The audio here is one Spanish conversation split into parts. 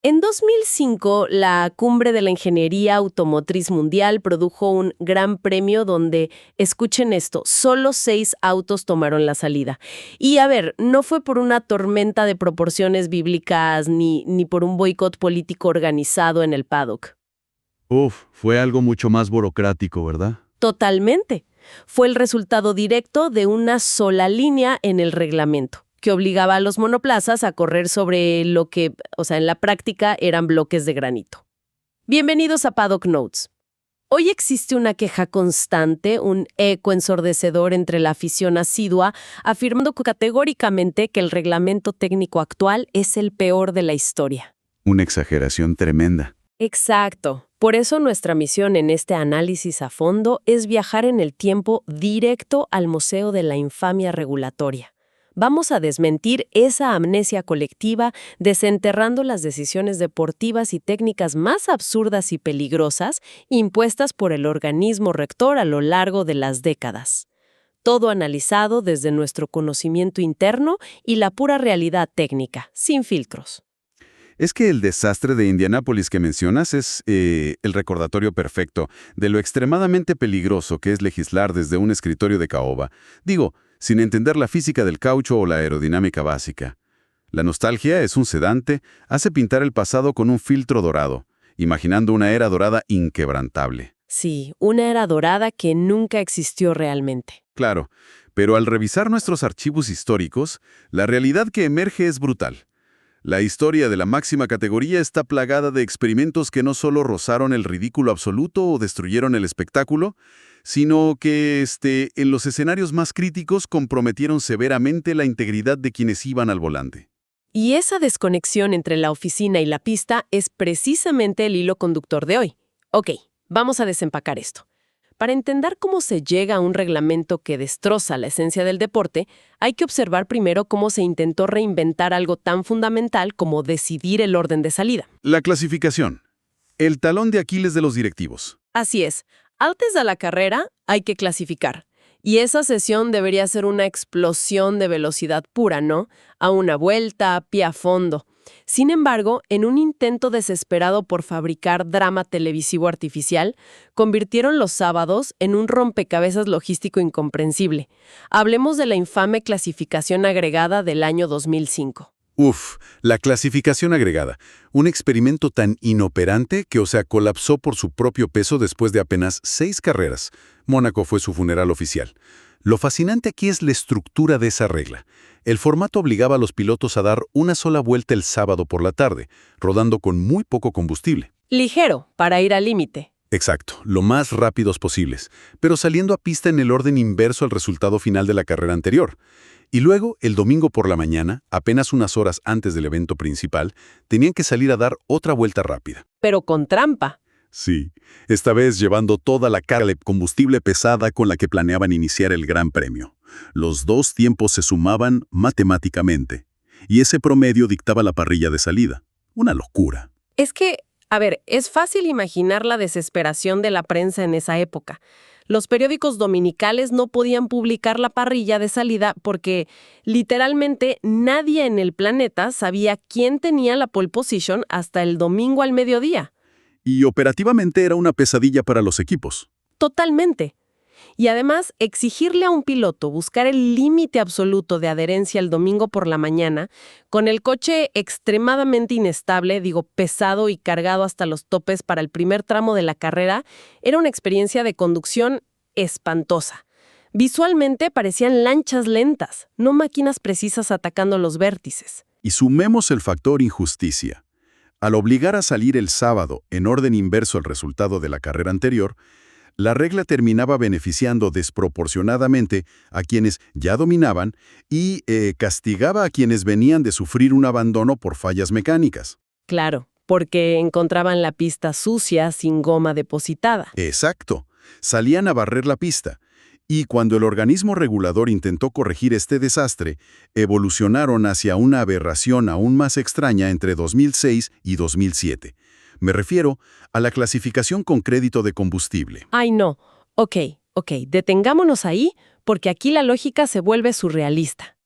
En 2005, la Cumbre de la Ingeniería Automotriz Mundial produjo un gran premio donde, escuchen esto, solo 6 autos tomaron la salida. Y a ver, no fue por una tormenta de proporciones bíblicas ni por un boicot político organizado en el paddock. Uf, fue algo mucho más burocrático, ¿verdad? Totalmente. Fue el resultado directo de una sola línea en el reglamento, que obligaba a los monoplazas a correr sobre lo que, en la práctica eran bloques de granito. Bienvenidos a Paddock Notes. Hoy existe una queja constante, un eco ensordecedor entre la afición asidua, afirmando categóricamente que el reglamento técnico actual es el peor de la historia. Una exageración tremenda. Exacto. Por eso nuestra misión en este análisis a fondo es viajar en el tiempo directo al Museo de la Infamia Regulatoria. Vamos a desmentir esa amnesia colectiva, desenterrando las decisiones deportivas y técnicas más absurdas y peligrosas impuestas por el organismo rector a lo largo de las décadas. Todo analizado desde nuestro conocimiento interno y la pura realidad técnica, sin filtros. Es que el desastre de Indianápolis que mencionas es el recordatorio perfecto de lo extremadamente peligroso que es legislar desde un escritorio de caoba. Digo, sin entender la física del caucho o la aerodinámica básica. La nostalgia es un sedante, hace pintar el pasado con un filtro dorado, imaginando una era dorada inquebrantable. Sí, una era dorada que nunca existió realmente. Claro, pero al revisar nuestros archivos históricos, la realidad que emerge es brutal. La historia de la máxima categoría está plagada de experimentos que no solo rozaron el ridículo absoluto o destruyeron el espectáculo, sino que en los escenarios más críticos comprometieron severamente la integridad de quienes iban al volante. Y esa desconexión entre la oficina y la pista es precisamente el hilo conductor de hoy. Ok, vamos a desempacar esto. Para entender cómo se llega a un reglamento que destroza la esencia del deporte, hay que observar primero cómo se intentó reinventar algo tan fundamental como decidir el orden de salida. La clasificación. El talón de Aquiles de los directivos. Así es, antes de la carrera hay que clasificar. Y esa sesión debería ser una explosión de velocidad pura, ¿no? A una vuelta, pie a fondo. Sin embargo, en un intento desesperado por fabricar drama televisivo artificial, convirtieron los sábados en un rompecabezas logístico incomprensible. Hablemos de la infame clasificación agregada del año 2005. Uf, la clasificación agregada. Un experimento tan inoperante que, colapsó por su propio peso después de apenas 6 carreras. Mónaco fue su funeral oficial. Lo fascinante aquí es la estructura de esa regla. El formato obligaba a los pilotos a dar una sola vuelta el sábado por la tarde, rodando con muy poco combustible. Ligero, para ir al límite. Exacto, lo más rápidos posibles, pero saliendo a pista en el orden inverso al resultado final de la carrera anterior. Y luego, el domingo por la mañana, apenas unas horas antes del evento principal, tenían que salir a dar otra vuelta rápida. Pero con trampa. Sí, esta vez llevando toda la carga de combustible pesada con la que planeaban iniciar el Gran Premio. Los 2 tiempos se sumaban matemáticamente, y ese promedio dictaba la parrilla de salida. Una locura. Es que, es fácil imaginar la desesperación de la prensa en esa época. Los periódicos dominicales no podían publicar la parrilla de salida porque, literalmente, nadie en el planeta sabía quién tenía la pole position hasta el domingo al mediodía. Y operativamente era una pesadilla para los equipos. Totalmente. Y además, exigirle a un piloto buscar el límite absoluto de adherencia el domingo por la mañana, con el coche extremadamente inestable, pesado y cargado hasta los topes para el primer tramo de la carrera, era una experiencia de conducción espantosa. Visualmente parecían lanchas lentas, no máquinas precisas atacando los vértices. Y sumemos el factor injusticia. Al obligar a salir el sábado en orden inverso al resultado de la carrera anterior, la regla terminaba beneficiando desproporcionadamente a quienes ya dominaban y castigaba a quienes venían de sufrir un abandono por fallas mecánicas. Claro, porque encontraban la pista sucia sin goma depositada. Exacto. Salían a barrer la pista. Y cuando el organismo regulador intentó corregir este desastre, evolucionaron hacia una aberración aún más extraña entre 2006 y 2007. Me refiero a la clasificación con crédito de combustible. Ay, no. Ok, detengámonos ahí, porque aquí la lógica se vuelve surrealista.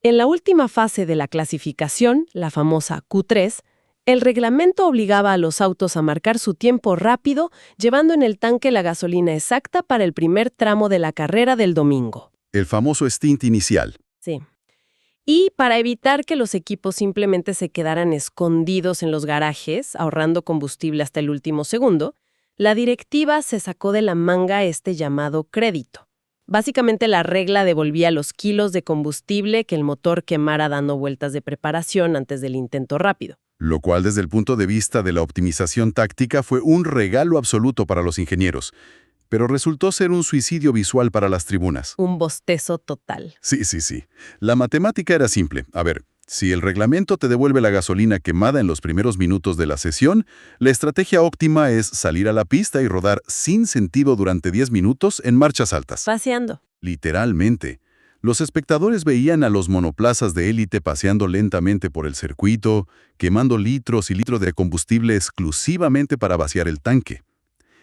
En la última fase de la clasificación, la famosa Q3, El reglamento obligaba a los autos a marcar su tiempo rápido, llevando en el tanque la gasolina exacta para el primer tramo de la carrera del domingo. El famoso stint inicial. Sí. Y para evitar que los equipos simplemente se quedaran escondidos en los garajes, ahorrando combustible hasta el último segundo, la directiva se sacó de la manga este llamado crédito. Básicamente la regla devolvía los kilos de combustible que el motor quemara dando vueltas de preparación antes del intento rápido. Lo cual desde el punto de vista de la optimización táctica fue un regalo absoluto para los ingenieros, pero resultó ser un suicidio visual para las tribunas. Un bostezo total. Sí. La matemática era simple. A ver, si el reglamento te devuelve la gasolina quemada en los primeros minutos de la sesión, la estrategia óptima es salir a la pista y rodar sin sentido durante 10 minutos en marchas altas. Paseando. Literalmente. Los espectadores veían a los monoplazas de élite paseando lentamente por el circuito, quemando litros y litros de combustible exclusivamente para vaciar el tanque.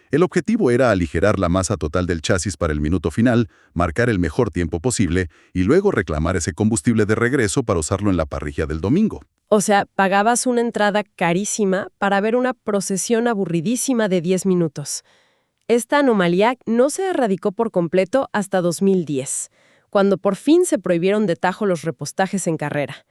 El objetivo era aligerar la masa total del chasis para el minuto final, marcar el mejor tiempo posible y luego reclamar ese combustible de regreso para usarlo en la parrilla del domingo. O sea, pagabas una entrada carísima para ver una procesión aburridísima de 10 minutos. Esta anomalía no se erradicó por completo hasta 2010, cuando por fin se prohibieron de tajo los repostajes en carrera.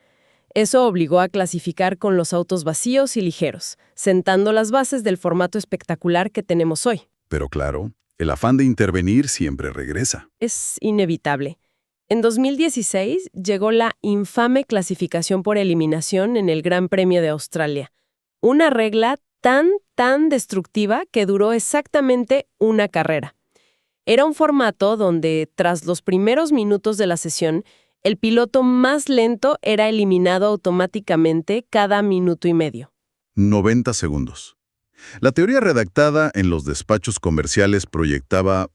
Eso obligó a clasificar con los autos vacíos y ligeros, sentando las bases del formato espectacular que tenemos hoy. Pero claro, el afán de intervenir siempre regresa. Es inevitable. En 2016 llegó la infame clasificación por eliminación en el Gran Premio de Australia. Una regla tan destructiva que duró exactamente una carrera. Era un formato donde, tras los primeros minutos de la sesión, el piloto más lento era eliminado automáticamente cada minuto y medio. 90 segundos. La teoría redactada en los despachos comerciales proyectaba,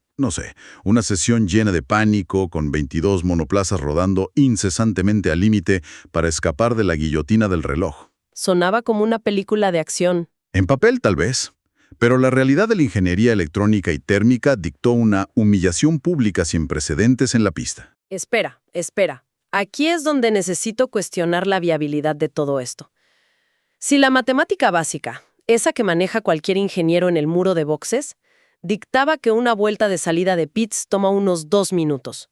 una sesión llena de pánico con 22 monoplazas rodando incesantemente al límite para escapar de la guillotina del reloj. Sonaba como una película de acción. En papel, tal vez. Pero la realidad de la ingeniería electrónica y térmica dictó una humillación pública sin precedentes en la pista. Espera. Aquí es donde necesito cuestionar la viabilidad de todo esto. Si la matemática básica, esa que maneja cualquier ingeniero en el muro de boxes, dictaba que una vuelta de salida de pits toma unos 2 minutos,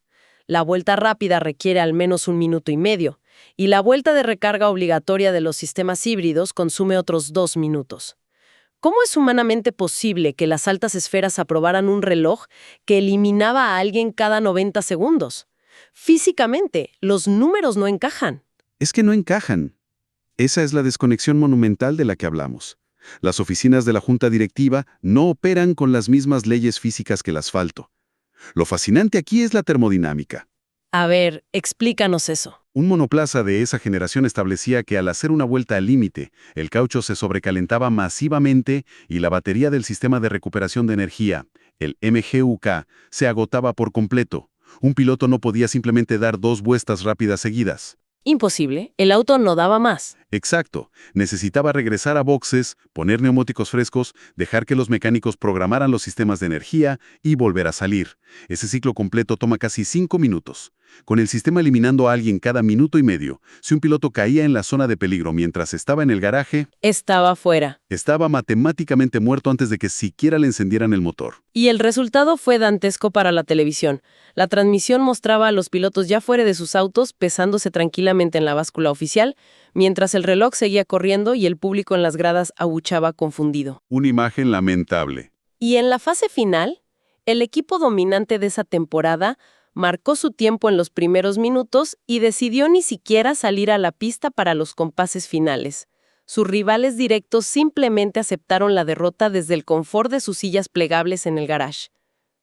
la vuelta rápida requiere al menos 1 minuto y medio, y la vuelta de recarga obligatoria de los sistemas híbridos consume otros 2 minutos. ¿Cómo es humanamente posible que las altas esferas aprobaran un reloj que eliminaba a alguien cada 90 segundos? Físicamente, los números no encajan. Es que no encajan. Esa es la desconexión monumental de la que hablamos. Las oficinas de la Junta Directiva no operan con las mismas leyes físicas que el asfalto. Lo fascinante aquí es la termodinámica. A ver, explícanos eso. Un monoplaza de esa generación establecía que al hacer una vuelta al límite, el caucho se sobrecalentaba masivamente y la batería del sistema de recuperación de energía, el MGUK, se agotaba por completo. Un piloto no podía simplemente dar 2 vueltas rápidas seguidas. Imposible, el auto no daba más. Exacto. Necesitaba regresar a boxes, poner neumáticos frescos, dejar que los mecánicos programaran los sistemas de energía y volver a salir. Ese ciclo completo toma casi 5 minutos. Con el sistema eliminando a alguien cada minuto y medio, si un piloto caía en la zona de peligro mientras estaba en el garaje, Estaba fuera. estaba matemáticamente muerto antes de que siquiera le encendieran el motor. Y el resultado fue dantesco para la televisión. La transmisión mostraba a los pilotos ya fuera de sus autos, pesándose tranquilamente en la báscula oficial, mientras el reloj seguía corriendo y el público en las gradas abuchaba confundido. Una imagen lamentable. Y en la fase final, el equipo dominante de esa temporada marcó su tiempo en los primeros minutos y decidió ni siquiera salir a la pista para los compases finales. Sus rivales directos simplemente aceptaron la derrota desde el confort de sus sillas plegables en el garage.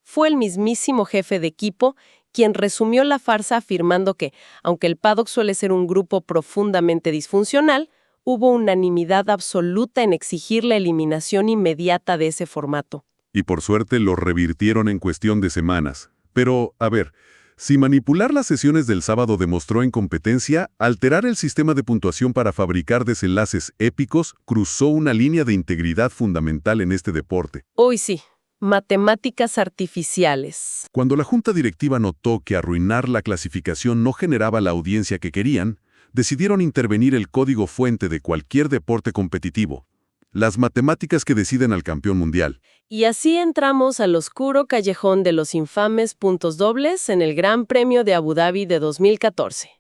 Fue el mismísimo jefe de equipo quien resumió la farsa afirmando que, aunque el paddock suele ser un grupo profundamente disfuncional, hubo unanimidad absoluta en exigir la eliminación inmediata de ese formato. Y por suerte lo revirtieron en cuestión de semanas. Pero, a ver, si manipular las sesiones del sábado demostró incompetencia, alterar el sistema de puntuación para fabricar desenlaces épicos cruzó una línea de integridad fundamental en este deporte. Hoy sí, matemáticas artificiales. Cuando la junta directiva notó que arruinar la clasificación no generaba la audiencia que querían, decidieron intervenir el código fuente de cualquier deporte competitivo, las matemáticas que deciden al campeón mundial. Y así entramos al oscuro callejón de los infames puntos dobles en el Gran Premio de Abu Dhabi de 2014.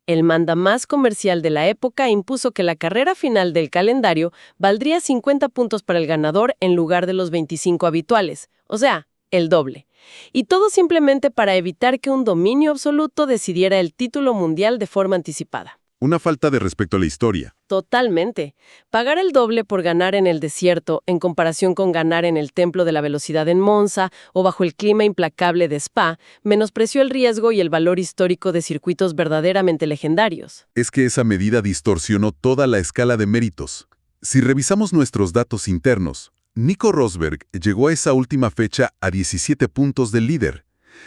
El mandamás comercial de la época impuso que la carrera final del calendario valdría 50 puntos para el ganador en lugar de los 25 habituales, o sea, el doble. Y todo simplemente para evitar que un dominio absoluto decidiera el título mundial de forma anticipada. Una falta de respeto a la historia. Totalmente. Pagar el doble por ganar en el desierto en comparación con ganar en el Templo de la Velocidad en Monza o bajo el clima implacable de Spa menospreció el riesgo y el valor histórico de circuitos verdaderamente legendarios. Es que esa medida distorsionó toda la escala de méritos. Si revisamos nuestros datos internos, Nico Rosberg llegó a esa última fecha a 17 puntos del líder.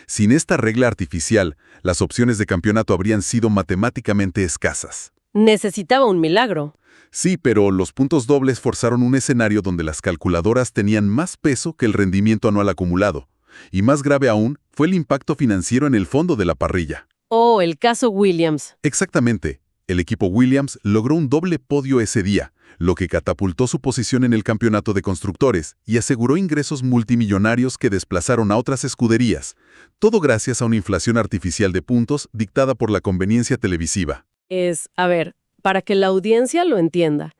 Sin esta regla artificial, las opciones de campeonato habrían sido matemáticamente escasas. Necesitaba un milagro. Sí, pero los puntos dobles forzaron un escenario donde las calculadoras tenían más peso que el rendimiento anual acumulado. Y más grave aún, fue el impacto financiero en el fondo de la parrilla. Oh, el caso Williams. Exactamente. El equipo Williams logró un doble podio ese día, lo que catapultó su posición en el campeonato de constructores y aseguró ingresos multimillonarios que desplazaron a otras escuderías, todo gracias a una inflación artificial de puntos dictada por la conveniencia televisiva. Para que la audiencia lo entienda,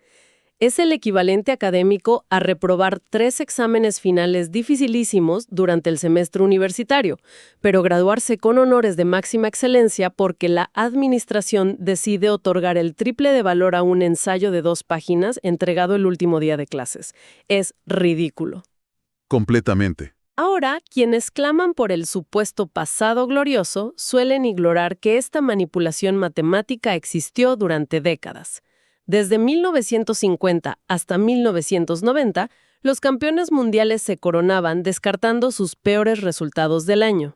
es el equivalente académico a reprobar 3 exámenes finales dificilísimos durante el semestre universitario, pero graduarse con honores de máxima excelencia porque la administración decide otorgar el triple de valor a un ensayo de 2 páginas entregado el último día de clases. Es ridículo. Completamente. Ahora, quienes claman por el supuesto pasado glorioso suelen ignorar que esta manipulación matemática existió durante décadas. Desde 1950 hasta 1990, los campeones mundiales se coronaban descartando sus peores resultados del año.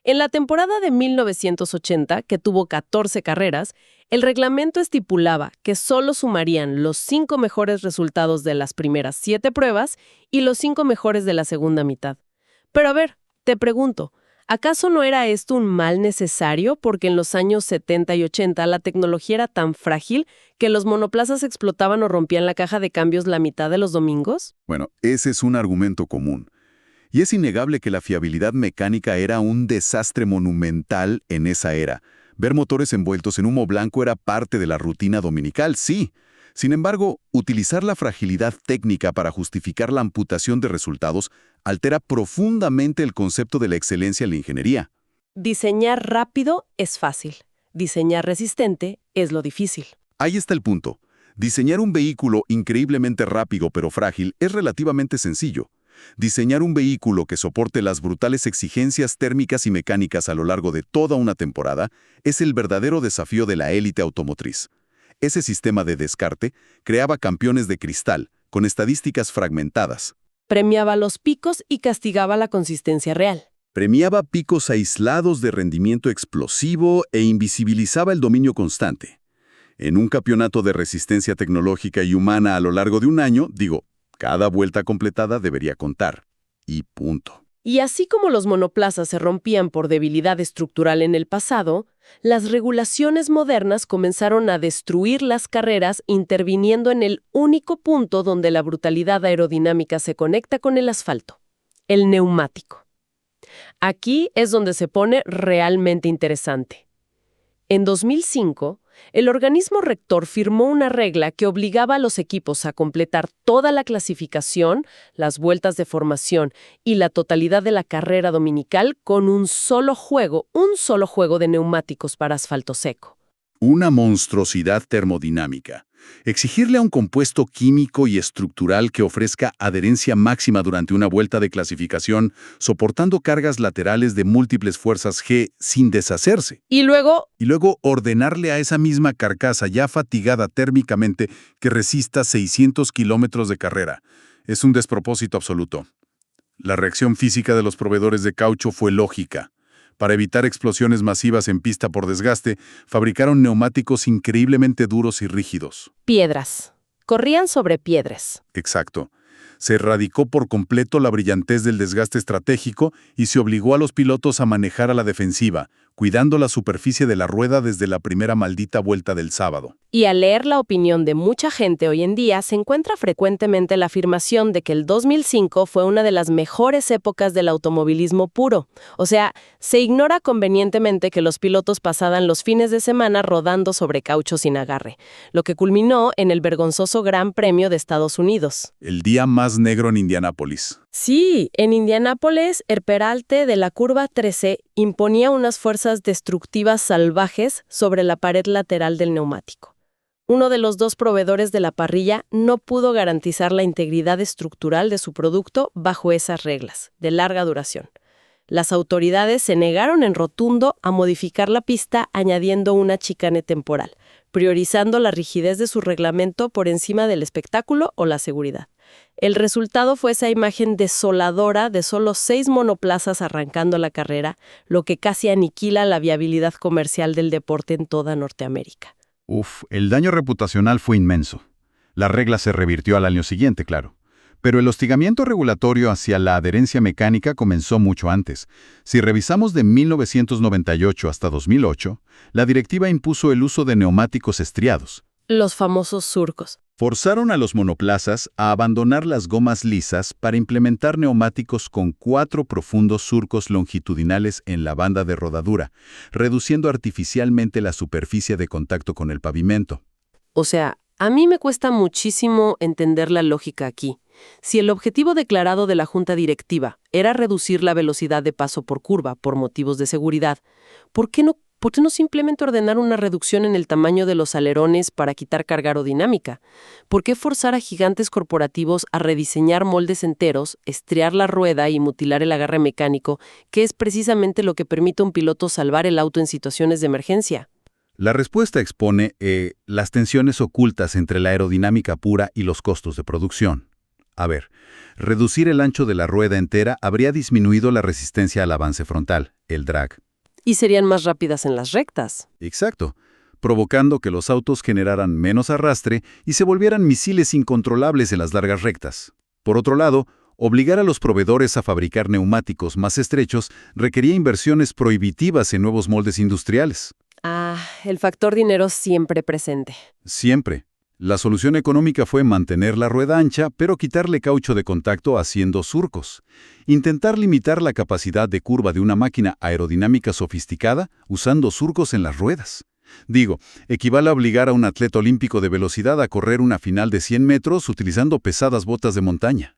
En la temporada de 1980, que tuvo 14 carreras, el reglamento estipulaba que solo sumarían los 5 mejores resultados de las primeras 7 pruebas y los 5 mejores de la segunda mitad. Pero te pregunto, ¿acaso no era esto un mal necesario porque en los años 70 y 80 la tecnología era tan frágil que los monoplazas explotaban o rompían la caja de cambios la mitad de los domingos? Bueno, ese es un argumento común. Y es innegable que la fiabilidad mecánica era un desastre monumental en esa era. Ver motores envueltos en humo blanco era parte de la rutina dominical, sí. Sin embargo, utilizar la fragilidad técnica para justificar la amputación de resultados altera profundamente el concepto de la excelencia en la ingeniería. Diseñar rápido es fácil. Diseñar resistente es lo difícil. Ahí está el punto. Diseñar un vehículo increíblemente rápido pero frágil es relativamente sencillo. Diseñar un vehículo que soporte las brutales exigencias térmicas y mecánicas a lo largo de toda una temporada es el verdadero desafío de la élite automotriz. Ese sistema de descarte creaba campeones de cristal, con estadísticas fragmentadas. Premiaba los picos y castigaba la consistencia real. Premiaba picos aislados de rendimiento explosivo e invisibilizaba el dominio constante. En un campeonato de resistencia tecnológica y humana a lo largo de un año, cada vuelta completada debería contar. Y punto. Y así como los monoplazas se rompían por debilidad estructural en el pasado, las regulaciones modernas comenzaron a destruir las carreras interviniendo en el único punto donde la brutalidad aerodinámica se conecta con el asfalto, el neumático. Aquí es donde se pone realmente interesante. En 2005, el organismo rector firmó una regla que obligaba a los equipos a completar toda la clasificación, las vueltas de formación y la totalidad de la carrera dominical con un solo juego de neumáticos para asfalto seco. Una monstruosidad termodinámica. Exigirle a un compuesto químico y estructural que ofrezca adherencia máxima durante una vuelta de clasificación, soportando cargas laterales de múltiples fuerzas G sin deshacerse. Y luego ordenarle a esa misma carcasa ya fatigada térmicamente que resista 600 kilómetros de carrera. Es un despropósito absoluto. La reacción física de los proveedores de caucho fue lógica. Para evitar explosiones masivas en pista por desgaste, fabricaron neumáticos increíblemente duros y rígidos. Piedras. Corrían sobre piedras. Exacto. Se erradicó por completo la brillantez del desgaste estratégico y se obligó a los pilotos a manejar a la defensiva, cuidando la superficie de la rueda desde la primera maldita vuelta del sábado. Y al leer la opinión de mucha gente hoy en día, se encuentra frecuentemente la afirmación de que el 2005 fue una de las mejores épocas del automovilismo puro. O sea, se ignora convenientemente que los pilotos pasaban los fines de semana rodando sobre caucho sin agarre, lo que culminó en el vergonzoso Gran Premio de Estados Unidos. El día más negro en Indianápolis. Sí, en Indianápolis, el peralte de la curva 13 imponía unas fuerzas destructivas salvajes sobre la pared lateral del neumático. Uno de los dos proveedores de la parrilla no pudo garantizar la integridad estructural de su producto bajo esas reglas, de larga duración. Las autoridades se negaron en rotundo a modificar la pista añadiendo una chicane temporal, priorizando la rigidez de su reglamento por encima del espectáculo o la seguridad. El resultado fue esa imagen desoladora de solo 6 monoplazas arrancando la carrera, lo que casi aniquila la viabilidad comercial del deporte en toda Norteamérica. El daño reputacional fue inmenso. La regla se revirtió al año siguiente, claro. Pero el hostigamiento regulatorio hacia la adherencia mecánica comenzó mucho antes. Si revisamos de 1998 hasta 2008, la directiva impuso el uso de neumáticos estriados. Los famosos surcos. Forzaron a los monoplazas a abandonar las gomas lisas para implementar neumáticos con 4 profundos surcos longitudinales en la banda de rodadura, reduciendo artificialmente la superficie de contacto con el pavimento. O sea, a mí me cuesta muchísimo entender la lógica aquí. Si el objetivo declarado de la junta directiva era reducir la velocidad de paso por curva por motivos de seguridad, ¿por qué no simplemente ordenar una reducción en el tamaño de los alerones para quitar carga aerodinámica? ¿Por qué forzar a gigantes corporativos a rediseñar moldes enteros, estriar la rueda y mutilar el agarre mecánico, que es precisamente lo que permite a un piloto salvar el auto en situaciones de emergencia? La respuesta expone las tensiones ocultas entre la aerodinámica pura y los costos de producción. A ver, reducir el ancho de la rueda entera habría disminuido la resistencia al avance frontal, el drag. Y serían más rápidas en las rectas. Exacto, provocando que los autos generaran menos arrastre y se volvieran misiles incontrolables en las largas rectas. Por otro lado, obligar a los proveedores a fabricar neumáticos más estrechos requería inversiones prohibitivas en nuevos moldes industriales. El factor dinero siempre presente. Siempre. La solución económica fue mantener la rueda ancha, pero quitarle caucho de contacto haciendo surcos. Intentar limitar la capacidad de curva de una máquina aerodinámica sofisticada usando surcos en las ruedas. Digo, equivale a obligar a un atleta olímpico de velocidad a correr una final de 100 metros utilizando pesadas botas de montaña.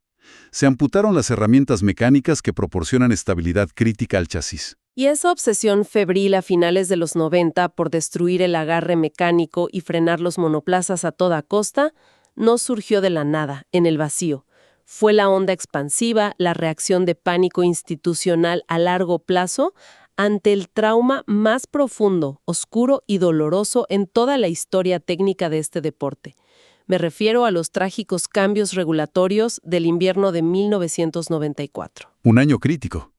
Se amputaron las herramientas mecánicas que proporcionan estabilidad crítica al chasis. Y esa obsesión febril a finales de los 90 por destruir el agarre mecánico y frenar los monoplazas a toda costa no surgió de la nada, en el vacío. Fue la onda expansiva, la reacción de pánico institucional a largo plazo ante el trauma más profundo, oscuro y doloroso en toda la historia técnica de este deporte. Me refiero a los trágicos cambios regulatorios del invierno de 1994. Un año crítico.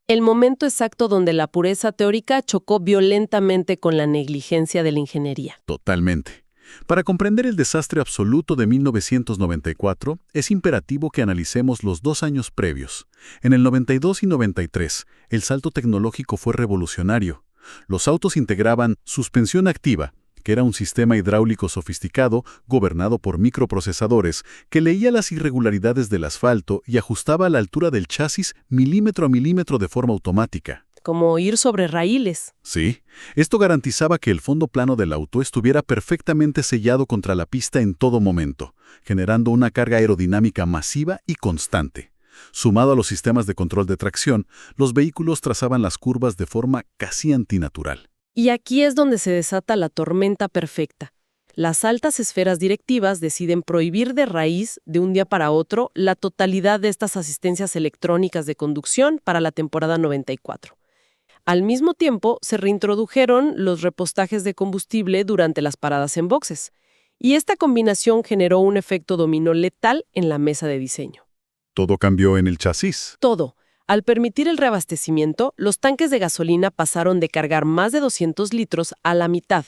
El momento exacto donde la pureza teórica chocó violentamente con la negligencia de la ingeniería. Totalmente. Para comprender el desastre absoluto de 1994, es imperativo que analicemos los 2 años previos. En el 92 y 93, el salto tecnológico fue revolucionario. Los autos integraban suspensión activa, que era un sistema hidráulico sofisticado gobernado por microprocesadores que leía las irregularidades del asfalto y ajustaba la altura del chasis milímetro a milímetro de forma automática. Como ir sobre raíles. Sí, esto garantizaba que el fondo plano del auto estuviera perfectamente sellado contra la pista en todo momento, generando una carga aerodinámica masiva y constante. Sumado a los sistemas de control de tracción, los vehículos trazaban las curvas de forma casi antinatural. Y aquí es donde se desata la tormenta perfecta. Las altas esferas directivas deciden prohibir de raíz, de un día para otro, la totalidad de estas asistencias electrónicas de conducción para la temporada 94. Al mismo tiempo, se reintrodujeron los repostajes de combustible durante las paradas en boxes. Y esta combinación generó un efecto dominó letal en la mesa de diseño. Todo cambió en el chasis. Todo. Al permitir el reabastecimiento, los tanques de gasolina pasaron de cargar más de 200 litros a la mitad.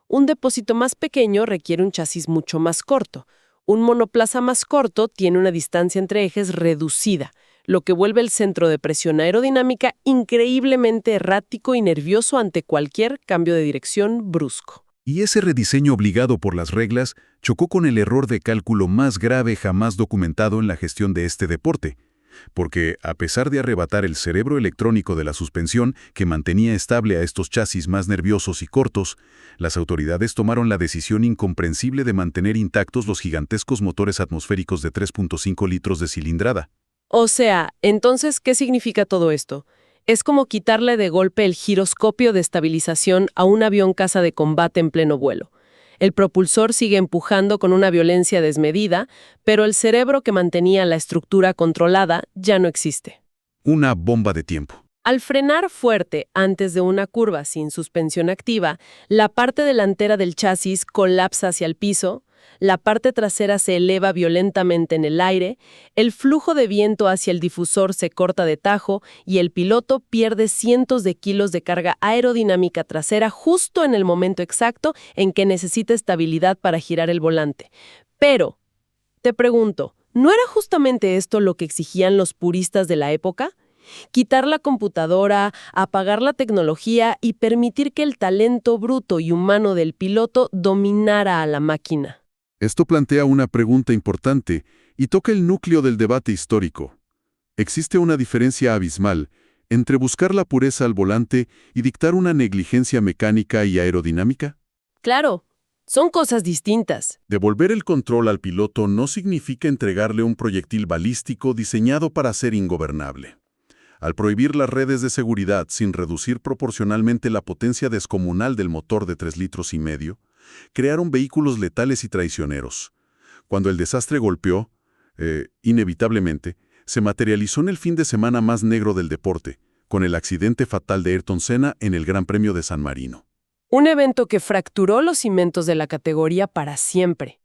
Un depósito más pequeño requiere un chasis mucho más corto. Un monoplaza más corto tiene una distancia entre ejes reducida, lo que vuelve el centro de presión aerodinámica increíblemente errático y nervioso ante cualquier cambio de dirección brusco. Y ese rediseño obligado por las reglas chocó con el error de cálculo más grave jamás documentado en la gestión de este deporte. Porque, a pesar de arrebatar el cerebro electrónico de la suspensión que mantenía estable a estos chasis más nerviosos y cortos, las autoridades tomaron la decisión incomprensible de mantener intactos los gigantescos motores atmosféricos de 3.5 litros de cilindrada. O sea, entonces, ¿qué significa todo esto? Es como quitarle de golpe el giroscopio de estabilización a un avión caza de combate en pleno vuelo. El propulsor sigue empujando con una violencia desmedida, pero el cerebro que mantenía la estructura controlada ya no existe. Una bomba de tiempo. Al frenar fuerte antes de una curva sin suspensión activa, la parte delantera del chasis colapsa hacia el piso, la parte trasera se eleva violentamente en el aire, el flujo de viento hacia el difusor se corta de tajo y el piloto pierde cientos de kilos de carga aerodinámica trasera justo en el momento exacto en que necesita estabilidad para girar el volante. Pero, te pregunto, ¿no era justamente esto lo que exigían los puristas de la época? Quitar la computadora, apagar la tecnología y permitir que el talento bruto y humano del piloto dominara a la máquina. Esto plantea una pregunta importante y toca el núcleo del debate histórico. ¿Existe una diferencia abismal entre buscar la pureza al volante y dictar una negligencia mecánica y aerodinámica? Claro, son cosas distintas. Devolver el control al piloto no significa entregarle un proyectil balístico diseñado para ser ingobernable. Al prohibir las redes de seguridad sin reducir proporcionalmente la potencia descomunal del motor de 3,5 litros, crearon vehículos letales y traicioneros. Cuando el desastre golpeó, inevitablemente, se materializó en el fin de semana más negro del deporte, con el accidente fatal de Ayrton Senna en el Gran Premio de San Marino. Un evento que fracturó los cimientos de la categoría para siempre.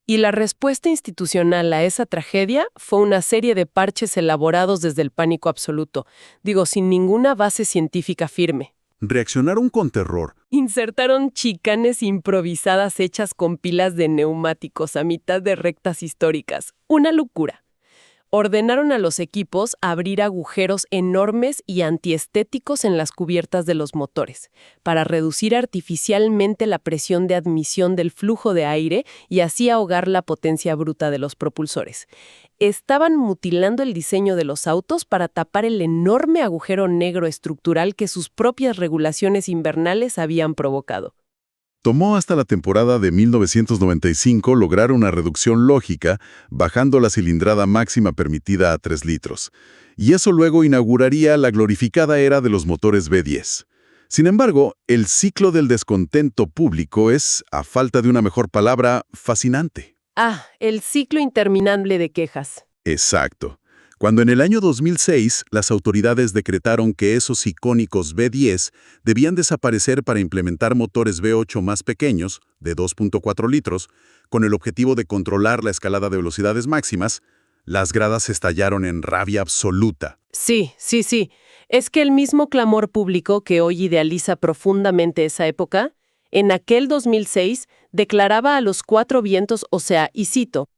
Y la respuesta institucional a esa tragedia fue una serie de parches elaborados desde el pánico absoluto, sin ninguna base científica firme. Reaccionaron con terror. Insertaron chicanes improvisadas hechas con pilas de neumáticos a mitad de rectas históricas. Una locura. Ordenaron a los equipos abrir agujeros enormes y antiestéticos en las cubiertas de los motores, para reducir artificialmente la presión de admisión del flujo de aire y así ahogar la potencia bruta de los propulsores. Estaban mutilando el diseño de los autos para tapar el enorme agujero negro estructural que sus propias regulaciones invernales habían provocado. Tomó hasta la temporada de 1995 lograr una reducción lógica, bajando la cilindrada máxima permitida a 3 litros. Y eso luego inauguraría la glorificada era de los motores V10. Sin embargo, el ciclo del descontento público es, a falta de una mejor palabra, fascinante. El ciclo interminable de quejas. Exacto. Cuando en el año 2006 las autoridades decretaron que esos icónicos V10 debían desaparecer para implementar motores V8 más pequeños, de 2.4 litros, con el objetivo de controlar la escalada de velocidades máximas, las gradas estallaron en rabia absoluta. Sí. Es que el mismo clamor público que hoy idealiza profundamente esa época, en aquel 2006 declaraba a los cuatro vientos, y cito,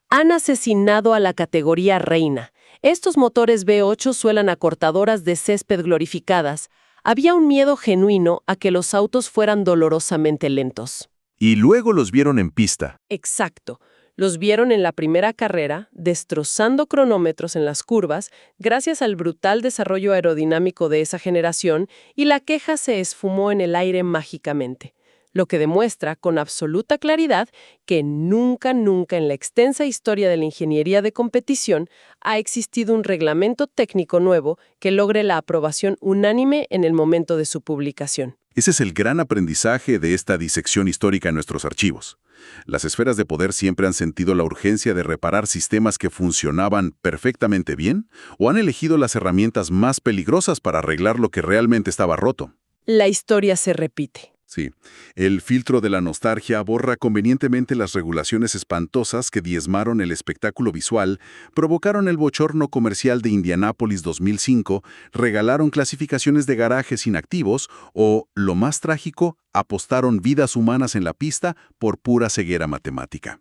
«Han asesinado a la categoría reina. Estos motores V8 suelan a cortadoras de césped glorificadas. Había un miedo genuino a que los autos fueran dolorosamente lentos». Y luego los vieron en pista. Exacto. Los vieron en la primera carrera, destrozando cronómetros en las curvas, gracias al brutal desarrollo aerodinámico de esa generación, y la queja se esfumó en el aire mágicamente. Lo que demuestra con absoluta claridad que nunca en la extensa historia de la ingeniería de competición ha existido un reglamento técnico nuevo que logre la aprobación unánime en el momento de su publicación. Ese es el gran aprendizaje de esta disección histórica en nuestros archivos. Las esferas de poder siempre han sentido la urgencia de reparar sistemas que funcionaban perfectamente bien o han elegido las herramientas más peligrosas para arreglar lo que realmente estaba roto. La historia se repite. Sí, el filtro de la nostalgia borra convenientemente las regulaciones espantosas que diezmaron el espectáculo visual, provocaron el bochorno comercial de Indianápolis 2005, regalaron clasificaciones de garajes inactivos o, lo más trágico, apostaron vidas humanas en la pista por pura ceguera matemática.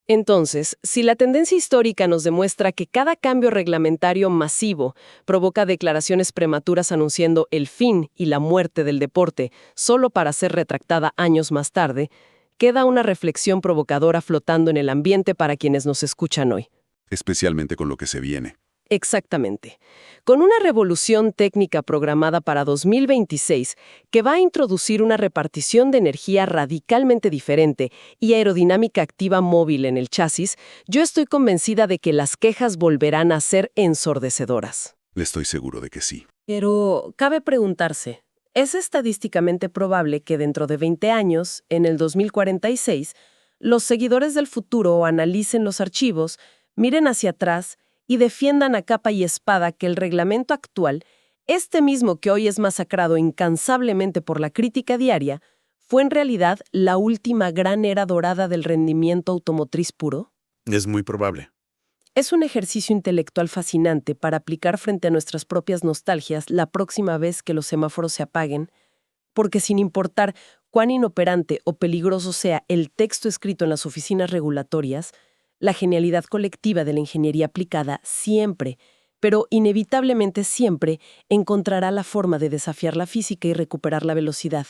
Entonces, si la tendencia histórica nos demuestra que cada cambio reglamentario masivo provoca declaraciones prematuras anunciando el fin y la muerte del deporte solo para ser retractada años más tarde, queda una reflexión provocadora flotando en el ambiente para quienes nos escuchan hoy. Especialmente con lo que se viene. Exactamente. Con una revolución técnica programada para 2026 que va a introducir una repartición de energía radicalmente diferente y aerodinámica activa móvil en el chasis, yo estoy convencida de que las quejas volverán a ser ensordecedoras. Estoy seguro de que sí. Pero cabe preguntarse, ¿es estadísticamente probable que dentro de 20 años, en el 2046, los seguidores del futuro analicen los archivos, miren hacia atrás y defiendan a capa y espada que el reglamento actual, este mismo que hoy es masacrado incansablemente por la crítica diaria, fue en realidad la última gran era dorada del rendimiento automotriz puro? Es muy probable. Es un ejercicio intelectual fascinante para aplicar frente a nuestras propias nostalgias la próxima vez que los semáforos se apaguen, porque sin importar cuán inoperante o peligroso sea el texto escrito en las oficinas regulatorias, la genialidad colectiva de la ingeniería aplicada siempre, pero inevitablemente siempre, encontrará la forma de desafiar la física y recuperar la velocidad.